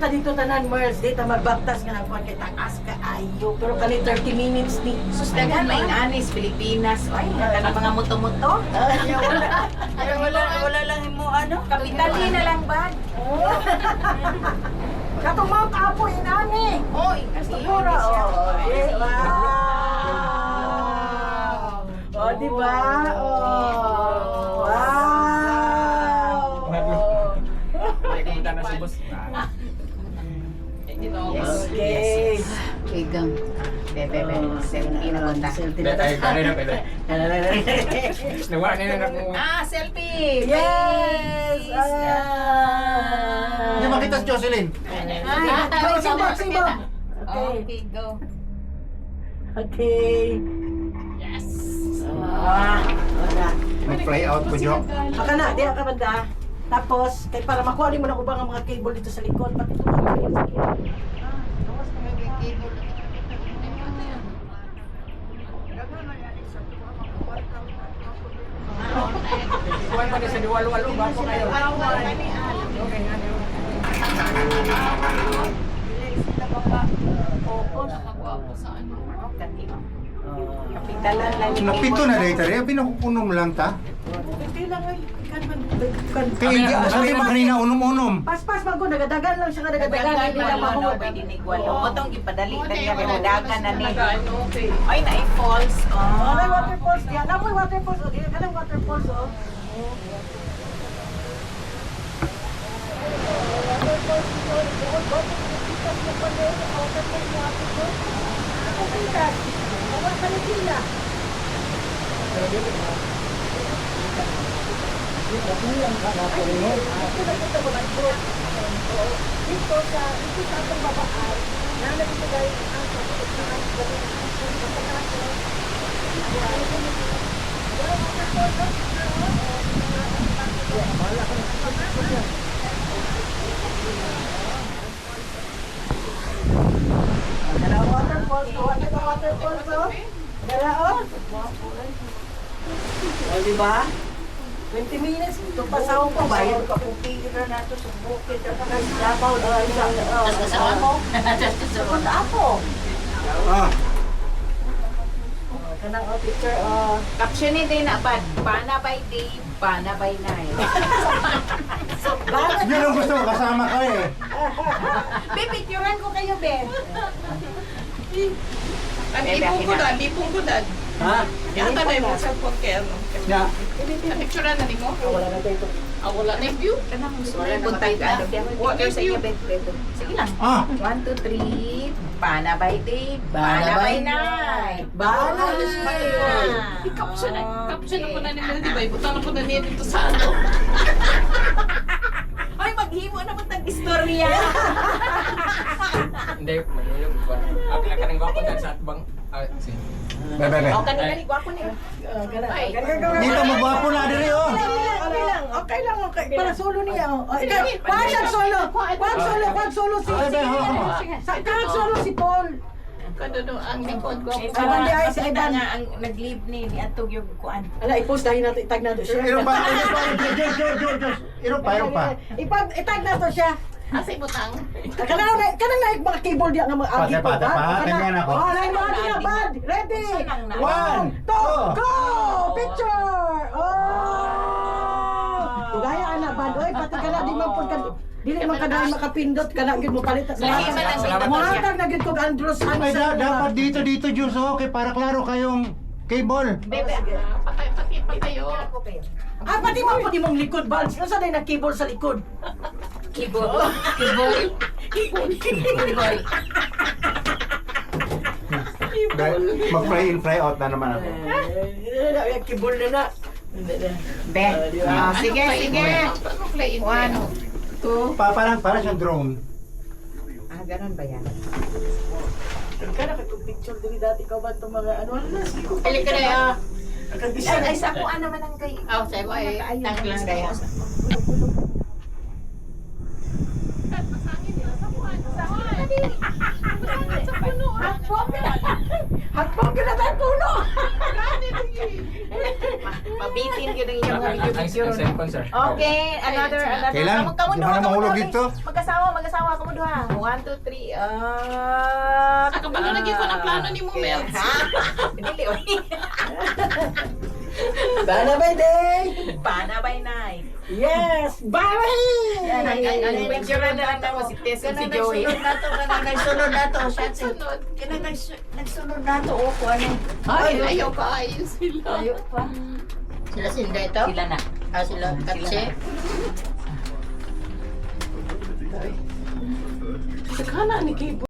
Dito tanan Mars, dito magbaktas nga ng kuwan kay takas ka ayo. Pero kani 30 minutes ni. Sustagan may anis Pilipinas. Ay, kana mga muto-muto. Wala lang mo ano? Kapitali na lang ba? Katong Mount Apo inani. Oy, Siguro. Wow. Oh, di ba? Oh. Wow. Punta na si boss. Okay. Igang. Bebe, 17 na punta. Ay, kare na pala. Nawa na ako. Selfie! Yes! Hindi makita si Jocelyn. Sibog. Okay, go. Okay. Yes! Wala. Mag-fly out ko, Jo. Baka na, di ka banda. Tapos, kay para makuha mo na ubang ang mga cable dito sa likod, pati ito mga cable sa likod. Kuwan pa sa diwalo-walo ba po kayo? Kapitalan lang. Napito na dahil tayo. Pinakukunom lang ta. Hindi lang ay, Kaya hindi mo kanina unom-unom. Pas-pas man ko, nagadagan lang siya, nagadagan, Dagan hindi lang man no, mahod. pwede ni Gualo. Motong ipadali tayo kay dagan na ni. Ay, na-falls. Oh, may waterfalls diyan. Namoy waterfalls, oh. Diyan ka ng waterfalls, oh. Waterfalls dito, waterfalls na pala, waterfalls na ako. Okay, Dad. Awak ka na sila. Dito sa atong babaay, nandito dahil ang pagkakas o, diba? 20 minutes, ito pasawang pa bayad ka kung pira na ito sa bukid na pagkasilabaw na isang Kasama mo? Punta ako. Ah, Kanang picture, Caption ni din na bad. Bana by day, bana by night. bakit? yun ang gusto ko. Kasama ka eh. Pipicturean ko kayo, Ben. Ipong ko dad. Ha? Yan ta mo sa podcast. Ya. Picture na ni mo. Wala na tayo ito. Wala na view. Kanang gusto na puntay ka. Picture sa iyo, Ben. Sige lang. Ah, 1, 2, 3. Bana by day, bana by night. Bana Caption na po na ni Melody ba? Ibutang na po na niya dito sa ano. Ay, maghimo na mo tag-istorya. Hindi, malulog ba? Ako nang gwapo dyan sa atbang. Si. bebe. O, kanina ko ako niya. Dito magwapo na diri oh. Okay lang. Para solo niya. Wag solo si solo si Paul. Kado ang likod ko. Kaman di ay sa iban. nga ang nag-leave ni atog yung kuan. Ala, i-post dahil natin, itag na to siya. Iro pa. Iro pa. Itag na to siya. Asa ibutang? Kanang naik mga cable diya nga mga agi ko. Pate, tingnan ako. Oh, lain mga agi na, bad. Ready? 1, 2, go! Picture! Oh! Gaya ana bad. Oy, pati ka na, di man po ka. Dili man ka dahil makapindot ka na, yun mo palit. Muhatag na gid ko Andros. Ay, dapat dito, Diyos oh. Kay para klaro kayong cable. Bebe, Patayo. Pati mong likod, bad. Sino sa day nag-cable sa likod? keyboard. Mag-fly in, fly out na naman ako. Cable na na. Be. Sige. 1, 2. Para siyang drone. Ganun ba yan? Ka na picture dili dati ka ba itong mga ano na sige. Balik ka na. Ay, sa kuan naman ang kay. Sa ko ay tanglang kaya. Hakpong ka na tayo puno! Mabitin ka ng iyong mga video-video. Ang send ko, sir. Okay, another. Kailan? Kamu Di ba na mahulog dito? Mag-asawa, kamu ha. 1, 2, 3. Up. Kabalo lagi ko ng plano ni mo, Mel. Ha? Dili, oy. Banabay day! Panabay night. Yes! Bye! Ay, picture na lang mo si Tess at si Joey. Nagsunod na to. Sunod. Nagsunod na to. O, kung ano. Ay, ayaw ka. Ayaw sila. Ayaw pa. Sila sinda ito? Sila na. Sila katse? Sa kanan ni Kibo.